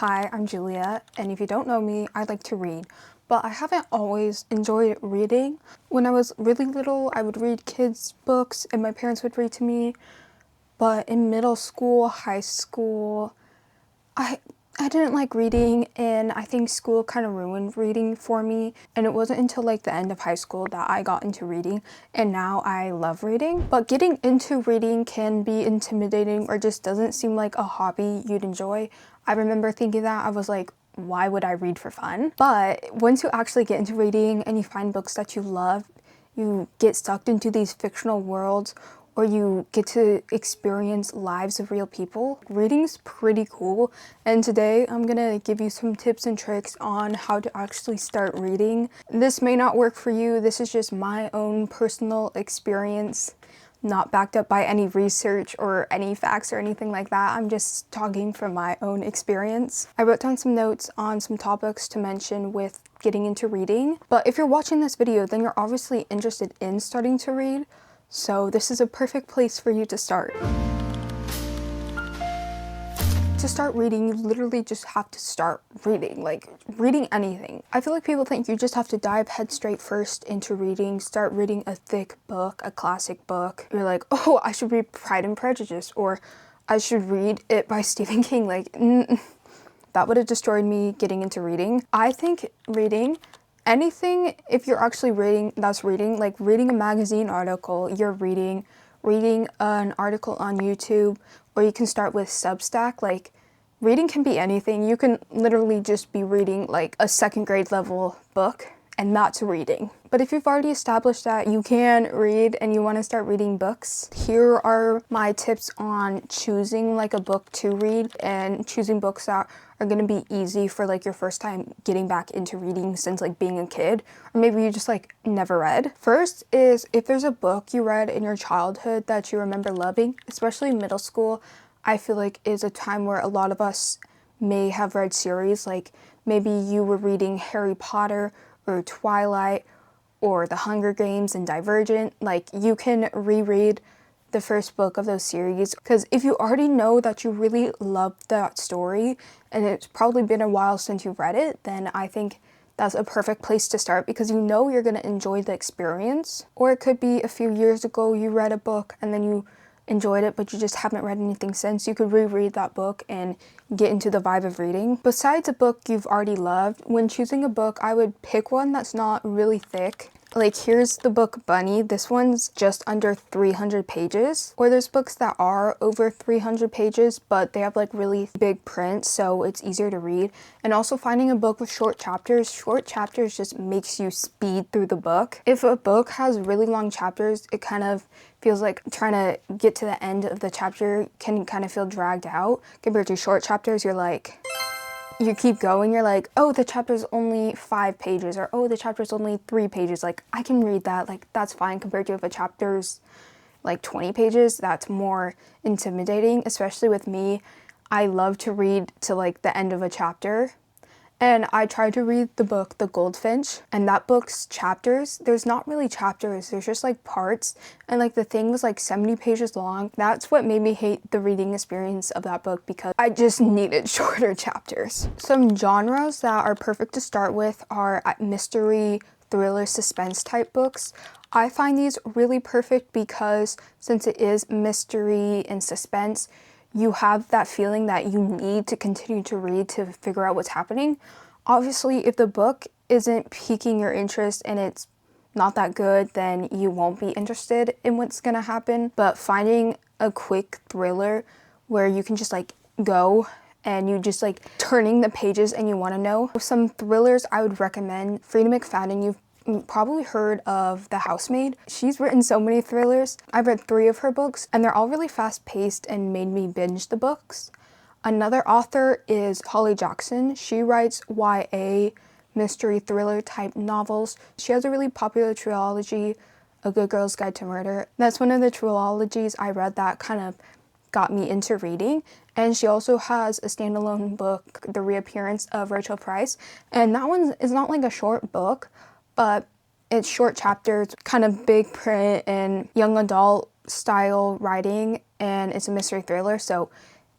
Hi, I'm Julia, and if you don't know me, I like to read, but I haven't always enjoyed reading. When I was really little, I would read kids' books and my parents would read to me, but in middle school, high school, I I didn't like reading, and I think school kind of ruined reading for me. And it wasn't until like the end of high school that I got into reading, and now I love reading. But getting into reading can be intimidating or just doesn't seem like a hobby you'd enjoy. I remember thinking that. I was like, why would I read for fun? But once you actually get into reading and you find books that you love, you get sucked into these fictional worlds, or you get to experience lives of real people. Reading's pretty cool, and today I'm gonna give you some tips and tricks on how to actually start reading. This may not work for you. This is just my own personal experience, not backed up by any research or any facts or anything like that. I'm just talking from my own experience. I wrote down some notes on some topics to mention with getting into reading. But if you're watching this video, then you're obviously interested in starting to read. So this is a perfect place for you to start. To start reading, you literally just have to start reading, like reading anything. I feel like people think you just have to dive head straight first into reading, start reading a thick book, a classic book. You're like, oh, I should read Pride and Prejudice, or I should read it by Stephen King. Like, that would have destroyed me getting into reading. I think reading anything, if you're actually reading, that's reading, like reading a magazine article, you're reading an article on YouTube, or you can start with Substack. Like, reading can be anything. You can literally just be reading like a second grade level book, and that's reading. But if you've already established that you can read and you want to start reading books, here are my tips on choosing like a book to read and choosing books that are going to be easy for like your first time getting back into reading since like being a kid, or maybe you just like never read. First is, if there's a book you read in your childhood that you remember loving, especially middle school, I feel like is a time where a lot of us may have read series. Like maybe you were reading Harry Potter or Twilight or The Hunger Games and Divergent. Like, you can reread the first book of those series, because if you already know that you really love that story and it's probably been a while since you've read it, then I think that's a perfect place to start, because you know you're going to enjoy the experience. Or it could be a few years ago you read a book and then you enjoyed it, but you just haven't read anything since. You could reread that book and get into the vibe of reading. Besides a book you've already loved, when choosing a book, I would pick one that's not really thick. Like, here's the book Bunny. This one's just under 300 pages. Or there's books that are over 300 pages, but they have like really big print, so it's easier to read. And also finding a book with short chapters just makes you speed through the book. If a book has really long chapters, it kind of feels like trying to get to the end of the chapter can kind of feel dragged out. Compared to short chapters, you're like, you keep going, you're like, oh, the chapter's only 5 pages, or oh, the chapter's only 3 pages. Like, I can read that, like, that's fine. Compared to if a chapter's like 20 pages, that's more intimidating. Especially with me, I love to read to like the end of a chapter. And I tried to read the book The Goldfinch, and that book's chapters, there's not really chapters, there's just like parts, and like the thing was like 70 pages long. That's what made me hate the reading experience of that book, because I just needed shorter chapters. Some genres that are perfect to start with are mystery, thriller, suspense type books. I find these really perfect because since it is mystery and suspense, you have that feeling that you need to continue to read to figure out what's happening. Obviously, if the book isn't piquing your interest and it's not that good, then you won't be interested in what's gonna happen. But finding a quick thriller where you can just like go and you just like turning the pages and you want to know. Some thrillers I would recommend: Frida McFadden. You've probably heard of The Housemaid. She's written so many thrillers. I've read 3 of her books, and they're all really fast-paced and made me binge the books. Another author is Holly Jackson. She writes YA, mystery thriller type novels. She has a really popular trilogy, A Good Girl's Guide to Murder. That's one of the trilogies I read that kind of got me into reading. And she also has a standalone book, The Reappearance of Rachel Price. And that one is not like a short book, but it's short chapters, kind of big print and young adult style writing, and it's a mystery thriller, so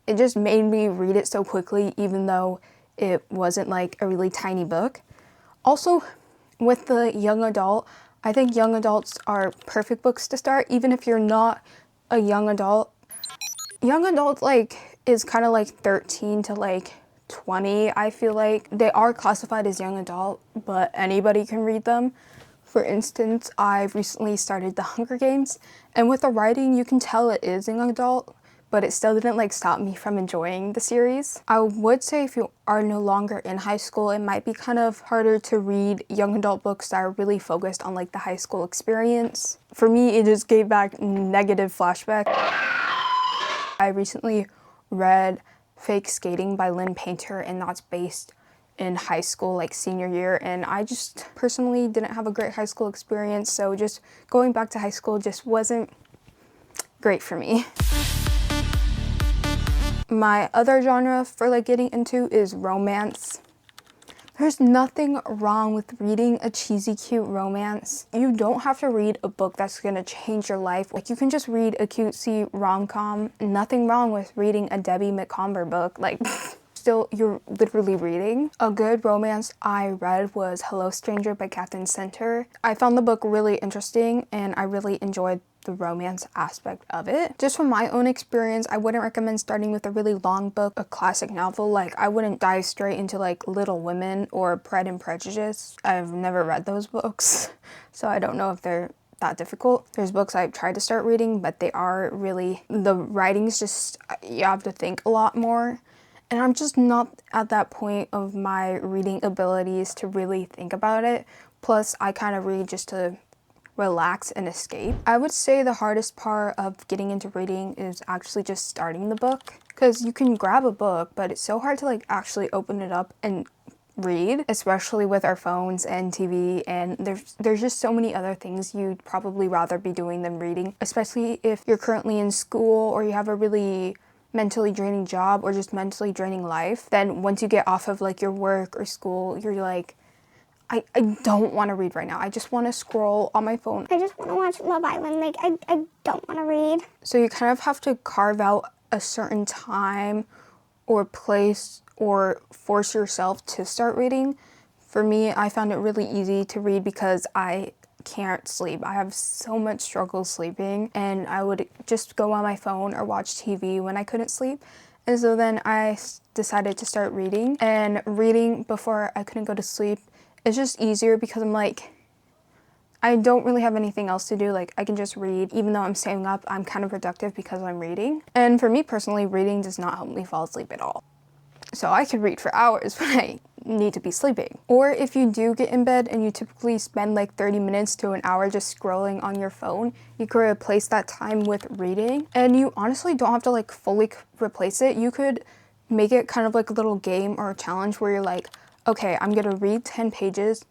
it just made me read it so quickly, even though it wasn't like a really tiny book. Also, with the young adult, I think young adults are perfect books to start, even if you're not a young adult. Young adult like is kind of like 13 to like 20. I feel like they are classified as young adult, but anybody can read them. For instance, I've recently started The Hunger Games, and with the writing, you can tell it is young adult, but it still didn't like stop me from enjoying the series. I would say if you are no longer in high school, it might be kind of harder to read young adult books that are really focused on like the high school experience. For me, it just gave back negative flashbacks. I recently read Fake Skating by Lynn Painter, and that's based in high school, like senior year, and I just personally didn't have a great high school experience, so just going back to high school just wasn't great for me. My other genre for like getting into is romance. There's nothing wrong with reading a cheesy, cute romance. You don't have to read a book that's gonna change your life. Like, you can just read a cutesy rom-com. Nothing wrong with reading a Debbie McComber book. Like, still, you're literally reading. A good romance I read was Hello Stranger by Catherine Center. I found the book really interesting, and I really enjoyed the romance aspect of it. Just from my own experience, I wouldn't recommend starting with a really long book, a classic novel. Like, I wouldn't dive straight into like Little Women or Pride and Prejudice. I've never read those books, so I don't know if they're that difficult. There's books I've tried to start reading, but they are really, the writing's just, you have to think a lot more. And I'm just not at that point of my reading abilities to really think about it. Plus, I kind of read just to relax and escape. I would say the hardest part of getting into reading is actually just starting the book, because you can grab a book, but it's so hard to like actually open it up and read, especially with our phones and TV, and there's just so many other things you'd probably rather be doing than reading, especially if you're currently in school or you have a really mentally draining job or just mentally draining life. Then once you get off of like your work or school, you're like, I don't want to read right now. I just want to scroll on my phone. I just want to watch Love Island. Like, I don't want to read. So you kind of have to carve out a certain time or place or force yourself to start reading. For me, I found it really easy to read because I can't sleep. I have so much struggle sleeping, and I would just go on my phone or watch TV when I couldn't sleep. And so then I decided to start reading, and reading before I couldn't go to sleep, it's just easier because I'm like, I don't really have anything else to do. Like, I can just read. Even though I'm staying up, I'm kind of productive because I'm reading. And for me personally, reading does not help me fall asleep at all. So I could read for hours when I need to be sleeping. Or if you do get in bed and you typically spend like 30 minutes to an hour just scrolling on your phone, you could replace that time with reading. And you honestly don't have to like fully replace it. You could make it kind of like a little game or a challenge where you're like, okay, I'm gonna read 10 pages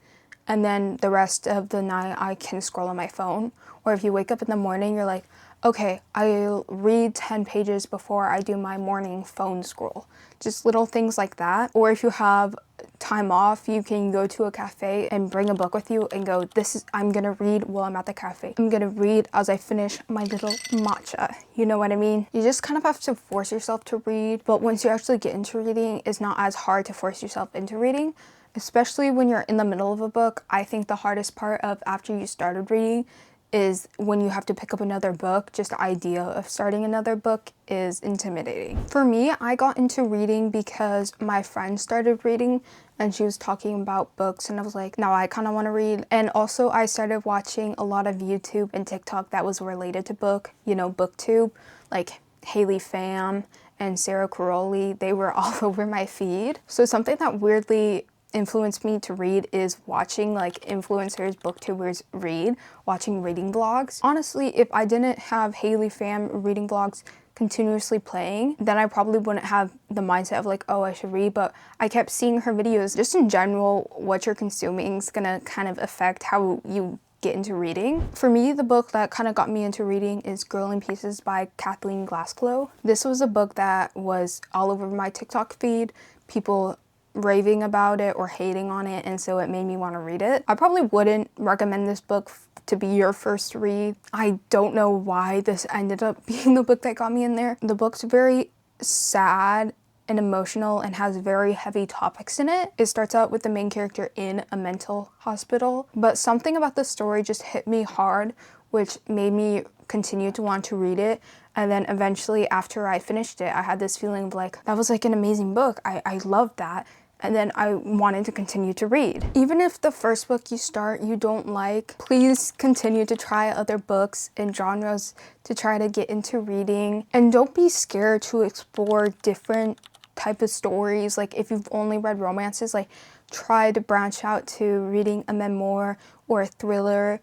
and then the rest of the night I can scroll on my phone. Or if you wake up in the morning, you're like, okay, I'll read 10 pages before I do my morning phone scroll. Just little things like that. Or if you have time off, you can go to a cafe and bring a book with you and go, I'm gonna read while I'm at the cafe. I'm gonna read as I finish my little matcha. You know what I mean? You just kind of have to force yourself to read, but once you actually get into reading, it's not as hard to force yourself into reading, especially when you're in the middle of a book. I think the hardest part of after you started reading is when you have to pick up another book. Just the idea of starting another book is intimidating. For me, I got into reading because my friend started reading and she was talking about books, and I was like, now I kind of want to read. And also I started watching a lot of YouTube and TikTok that was related to book, you know, BookTube, like Haley Pham and Sarah Caroli. They were all over my feed. So something that weirdly influenced me to read is watching like influencers, booktubers read, watching reading vlogs. Honestly, if I didn't have Haley Pham reading vlogs continuously playing, then I probably wouldn't have the mindset of like, oh, I should read, but I kept seeing her videos. Just in general, what you're consuming is gonna kind of affect how you get into reading. For me, the book that kind of got me into reading is Girl in Pieces by Kathleen Glassclow. This was a book that was all over my TikTok feed, people raving about it or hating on it, and so it made me want to read it. I probably wouldn't recommend this book to be your first read. I don't know why this ended up being the book that got me in there. The book's very sad and emotional and has very heavy topics in it. It starts out with the main character in a mental hospital, but something about the story just hit me hard, which made me continue to want to read it. And then eventually after I finished it, I had this feeling of like, that was like an amazing book. I loved that. And then I wanted to continue to read. Even if the first book you start you don't like, please continue to try other books and genres to try to get into reading. And don't be scared to explore different type of stories. Like if you've only read romances, like try to branch out to reading a memoir or a thriller.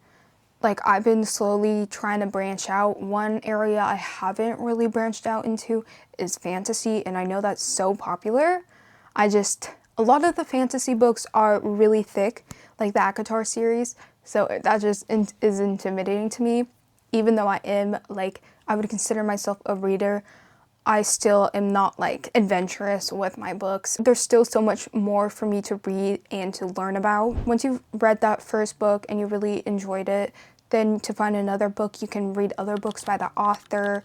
Like I've been slowly trying to branch out. One area I haven't really branched out into is fantasy, and I know that's so popular. A lot of the fantasy books are really thick, like the ACOTAR series, so that just is intimidating to me. Even though I would consider myself a reader, I still am not like adventurous with my books. There's still so much more for me to read and to learn about. Once you've read that first book and you really enjoyed it, then to find another book, you can read other books by the author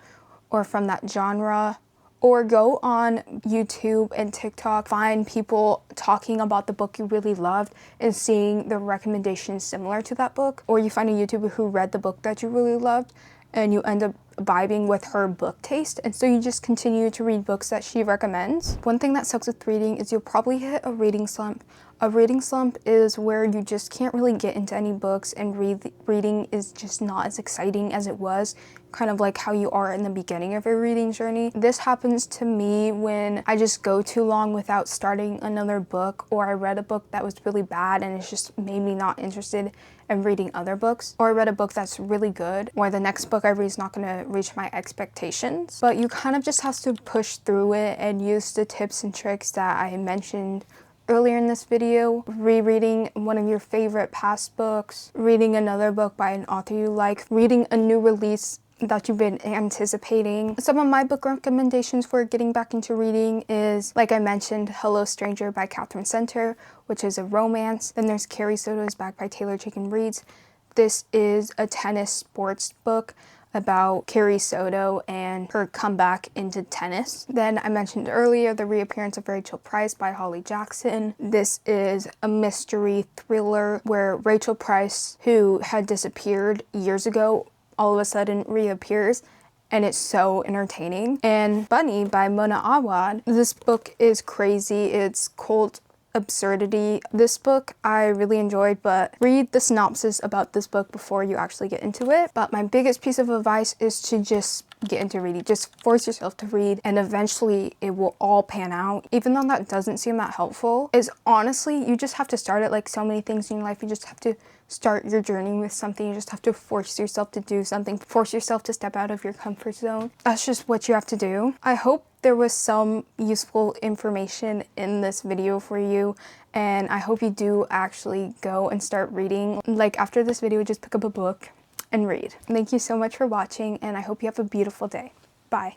or from that genre. Or go on YouTube and TikTok, find people talking about the book you really loved and seeing the recommendations similar to that book. Or you find a YouTuber who read the book that you really loved and you end up vibing with her book taste, and so you just continue to read books that she recommends. One thing that sucks with reading is you'll probably hit a reading slump. A reading slump is where you just can't really get into any books and reading is just not as exciting as it was, kind of like how you are in the beginning of your reading journey. This happens to me when I just go too long without starting another book, or I read a book that was really bad and it's just made me not interested in reading other books, or I read a book that's really good, or the next book I read is not going to reach my expectations. But you kind of just have to push through it and use the tips and tricks that I mentioned earlier in this video. Rereading one of your favorite past books, reading another book by an author you like, reading a new release that you've been anticipating. Some of my book recommendations for getting back into reading is, like I mentioned, Hello Stranger by Catherine Center, which is a romance. Then there's Carrie Soto's Back by Taylor Jenkins Reid. This is a tennis sports book about Carrie Soto and her comeback into tennis. Then I mentioned earlier The Reappearance of Rachel Price by Holly Jackson. This is a mystery thriller where Rachel Price, who had disappeared years ago, all of a sudden reappears, and it's so entertaining. And Bunny by Mona Awad. This book is crazy. It's cult absurdity. This book I really enjoyed, but read the synopsis about this book before you actually get into it. But my biggest piece of advice is to just get into reading. Just force yourself to read, and eventually it will all pan out. Even though that doesn't seem that helpful, is honestly, you just have to start it. Like so many things in your life, you just have to start your journey with something. You just have to force yourself to do something, force yourself to step out of your comfort zone. That's just what you have to do. I hope there was some useful information in this video for you, and I hope you do actually go and start reading. Like after this video, just pick up a book and read. Thank you so much for watching, and I hope you have a beautiful day. Bye.